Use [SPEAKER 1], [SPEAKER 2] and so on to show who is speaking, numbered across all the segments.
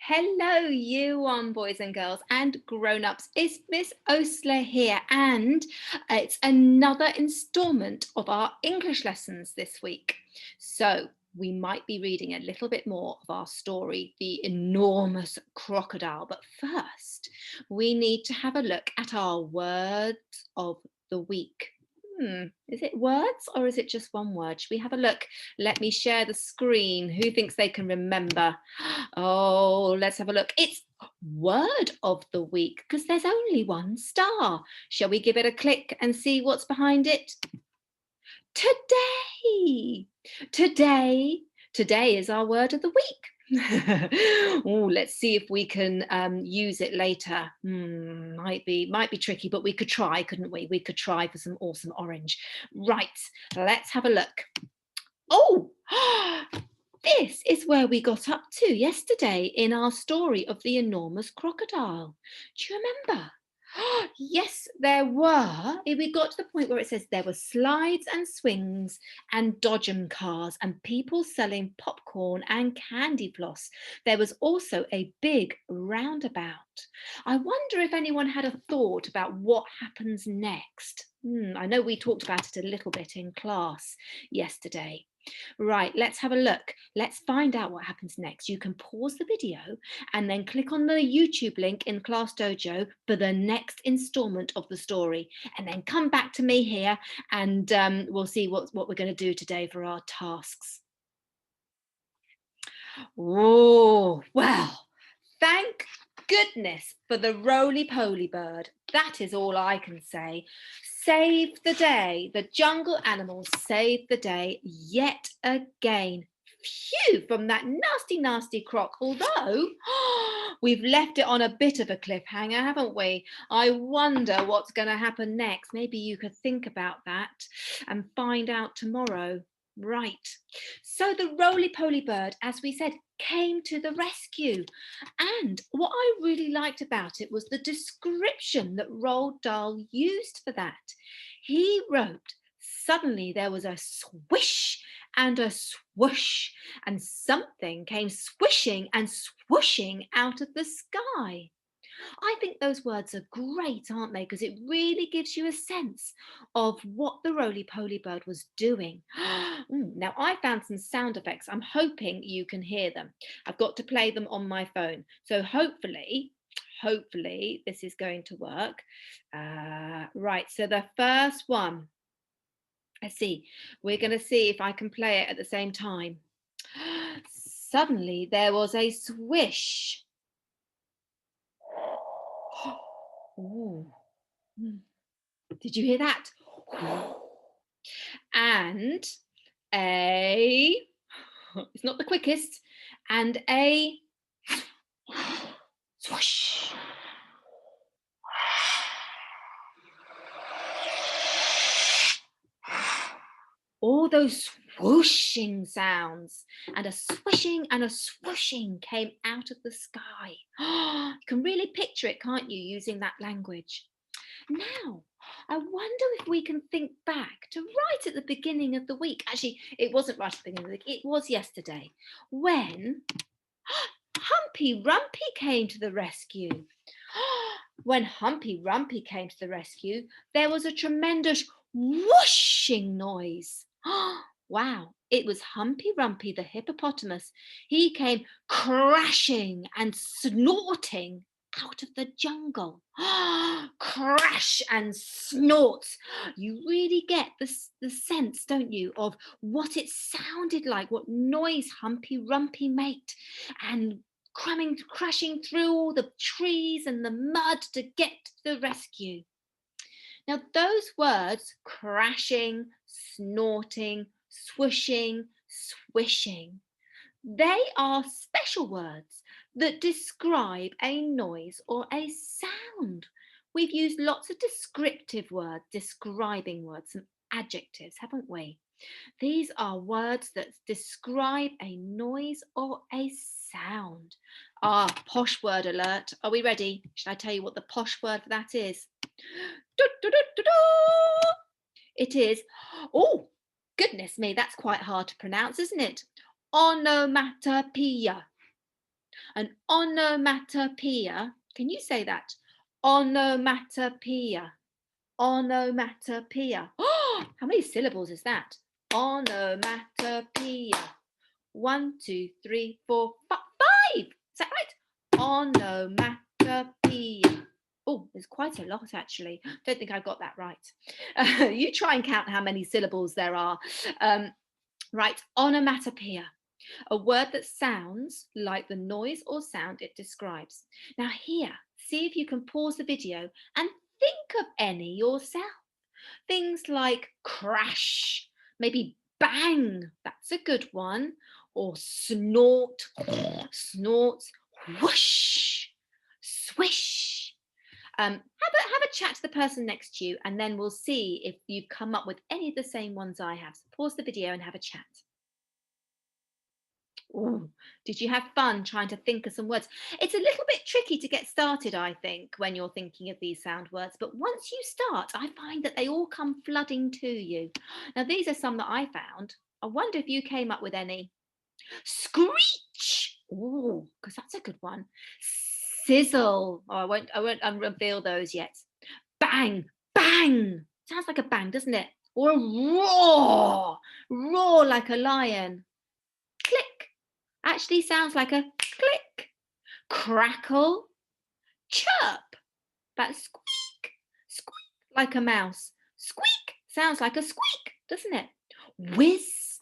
[SPEAKER 1] Hello, you one boys and girls and grown-ups. It's Miss Osler here, and it's another instalment of our English lessons this week. So we might be reading a little bit more of our story, The Enormous Crocodile. But first, we need to have a look at our words of the week. Is it words or is it just one word? Should we have a look? Let me share the screen. Who thinks they can remember? Oh, let's have a look. It's word of the week because there's only one star. Shall we give it a click and see what's behind it? Today. Today is our word of the week. Oh, let's see if we can use it later. Might be tricky, but we could try, couldn't we? We could try for some awesome orange. Right, let's have a look. Oh, this is where we got up to yesterday in our story of the enormous crocodile. Do you remember? Yes, there were. We got to the point where it says there were slides and swings and dodgem cars and people selling popcorn and candy floss. There was also a big roundabout. I wonder if anyone had a thought about what happens next. I know we talked about it a little bit in class yesterday. Right, let's have a look. Let's find out what happens next. You can pause the video and then click on the YouTube link in Class Dojo for the next installment of the story. And then come back to me here and we'll see what we're going to do today for our tasks. Oh, well, thank goodness for the roly-poly bird. That is all I can say. Save the day. The jungle animals saved the day yet again. Phew, from that nasty, nasty croc. Although we've left it on a bit of a cliffhanger, haven't we? I wonder what's going to happen next. Maybe you could think about that and find out tomorrow. Right. So the roly-poly bird, as we said, came to the rescue. And what I really liked about it was the description that Roald Dahl used for that. He wrote, suddenly there was a swish and a swoosh, and something came swishing and swooshing out of the sky. I think those words are great, aren't they? Because it really gives you a sense of what the roly-poly bird was doing. Now, I found some sound effects. I'm hoping you can hear them. I've got to play them on my phone. So hopefully this is going to work. Right, so the first one, let's see. We're going to see if I can play it at the same time. Suddenly there was a swish. Ooh. Did you hear that? And it's not the quickest, and a swoosh. All those swooshing sounds and a swishing and a swooshing came out of the sky. You can really picture it, can't you, using that language? Now, I wonder if we can think back to right at the beginning of the week. Actually, it wasn't right at the beginning of the week, it was yesterday, when Humpy Rumpy came to the rescue. When Humpy Rumpy came to the rescue, there was a tremendous whooshing noise. Wow, it was Humpy Rumpy the hippopotamus. He came crashing and snorting out of the jungle. Crash and snorts. You really get the sense, don't you, of what it sounded like, what noise Humpy Rumpy made, and crashing through all the trees and the mud to get to the rescue. Now, those words, crashing, snorting, swooshing, swishing, they are special words that describe a noise or a sound. We've used lots of descriptive words, describing words, some adjectives, haven't we? These are words that describe a noise or a sound. Posh word alert. Are we ready? Shall I tell you what the posh word for that is? It is, oh, goodness me, that's quite hard to pronounce, isn't it? Onomatopoeia. An onomatopoeia. Can you say that? Onomatopoeia. Onomatopoeia. Oh, how many syllables is that? Onomatopoeia. 1, 2, 3, 4, 5. Is that right? Onomatopoeia. Oh, there's quite a lot actually. Don't think I got that right. You try and count how many syllables there are. Right, onomatopoeia. A word that sounds like the noise or sound it describes. Now here, see if you can pause the video and think of any yourself. Things like crash, maybe bang, that's a good one, or snort, snorts, whoosh, swish. Have a chat to the person next to you, and then we'll see if you've come up with any of the same ones I have. So pause the video and have a chat. Ooh, did you have fun trying to think of some words? It's a little bit tricky to get started, I think, when you're thinking of these sound words. But once you start, I find that they all come flooding to you. Now, these are some that I found. I wonder if you came up with any. Screech. Ooh, because that's a good one. Sizzle. Oh, I won't unreveal those yet. Bang, bang. Sounds like a bang, doesn't it? Or a roar. Roar like a lion. Click. Actually sounds like a click. Crackle. Chirp. That's squeak. Squeak like a mouse. Squeak sounds like a squeak, doesn't it? Whiz.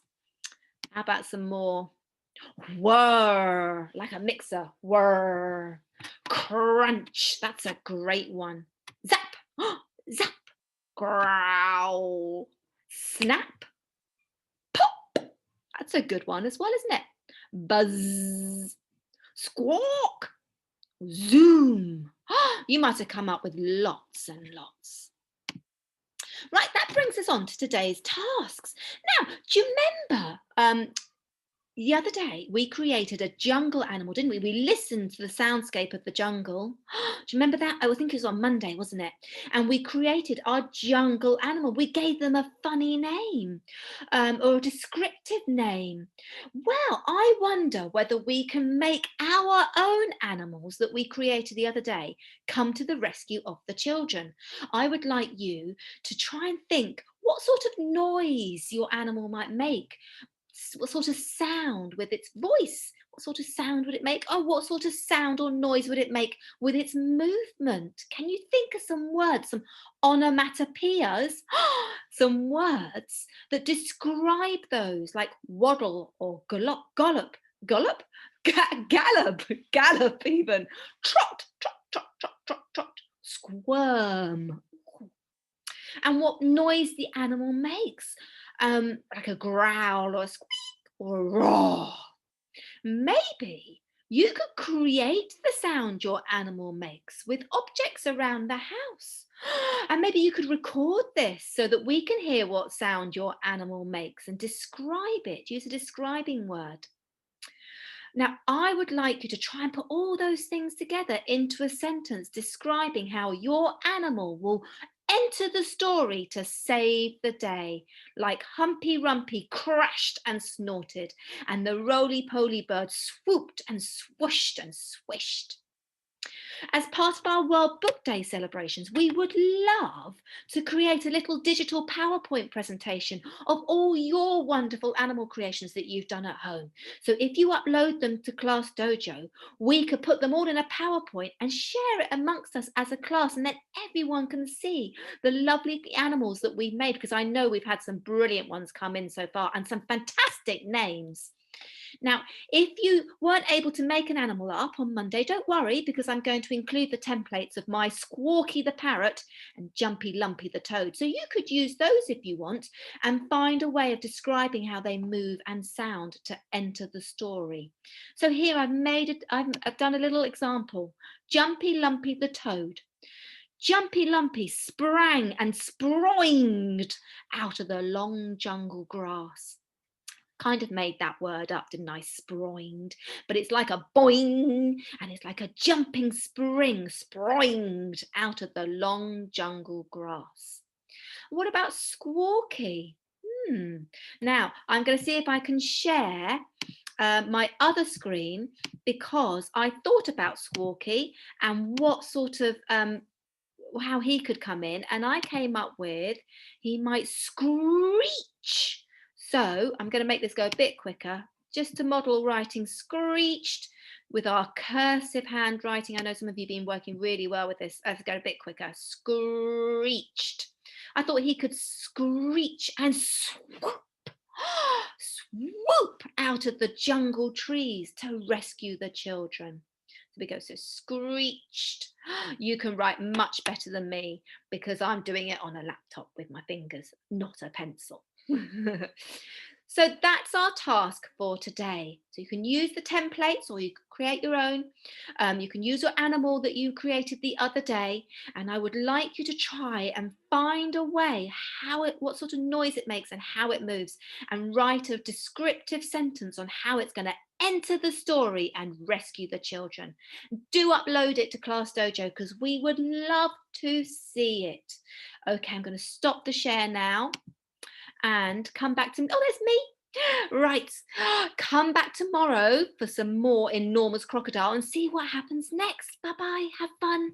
[SPEAKER 1] How about some more? Whir, like a mixer. Whir. Crunch. That's a great one. Zap. Zap. Growl. Snap. Pop. That's a good one as well, isn't it? Buzz. Squawk. Zoom. You might have come up with lots and lots. Right, that brings us on to today's tasks. Now, do you remember the other day we created a jungle animal, didn't we? We listened to the soundscape of the jungle. Do you remember that? I think it was on Monday, wasn't it? And we created our jungle animal. We gave them a funny name or a descriptive name. Well, I wonder whether we can make our own animals that we created the other day come to the rescue of the children. I would like you to try and think what sort of noise your animal might make. What sort of sound with its voice? What sort of sound would it make? Oh, what sort of sound or noise would it make with its movement? Can you think of some words, some onomatopoeias, some words that describe those, like waddle or gallop, gallop, gallop, gallop, gallop even, trot, trot, trot, trot, trot, trot, squirm, and what noise the animal makes, like a growl or a squeak or a roar. Maybe you could create the sound your animal makes with objects around the house. And maybe you could record this so that we can hear what sound your animal makes and describe it. Use a describing word. Now, I would like you to try and put all those things together into a sentence describing how your animal will enter the story to save the day, like Humpy Rumpy crashed and snorted, and the roly-poly bird swooped and swooshed and swished. As part of our World Book Day celebrations, we would love to create a little digital PowerPoint presentation of all your wonderful animal creations that you've done at home. So if you upload them to Class Dojo, we could put them all in a PowerPoint and share it amongst us as a class, and then everyone can see the lovely animals that we've made, because I know we've had some brilliant ones come in so far and some fantastic names. Now, if you weren't able to make an animal up on Monday, don't worry, because I'm going to include the templates of my Squawky the parrot and Jumpy Lumpy the toad. So you could use those if you want and find a way of describing how they move and sound to enter the story. So here I've done a little example. Jumpy Lumpy the toad. Jumpy Lumpy sprang and sproinged out of the long jungle grass. Kind of made that word up, didn't I? Sproinged. But it's like a boing, and it's like a jumping spring, sproinged out of the long jungle grass. What about Squawky? Now, I'm going to see if I can share my other screen because I thought about Squawky and what sort of how he could come in, and I came up with he might screech. So I'm going to make this go a bit quicker just to model writing screeched with our cursive handwriting. I know some of you have been working really well with this. Let's go a bit quicker. Screeched. I thought he could screech and swoop, swoop out of the jungle trees to rescue the children. So we go, so screeched. You can write much better than me because I'm doing it on a laptop with my fingers, not a pencil. So that's our task for today. So you can use the templates or you can create your own. You can use your animal that you created the other day. And I would like you to try and find a way what sort of noise it makes and how it moves, and write a descriptive sentence on how it's going to enter the story and rescue the children. Do upload it to Class Dojo because we would love to see it. Okay, I'm going to stop the share now and come back to, oh, there's me. Right, come back tomorrow for some more Enormous Crocodile and see what happens next. Bye-bye, have fun.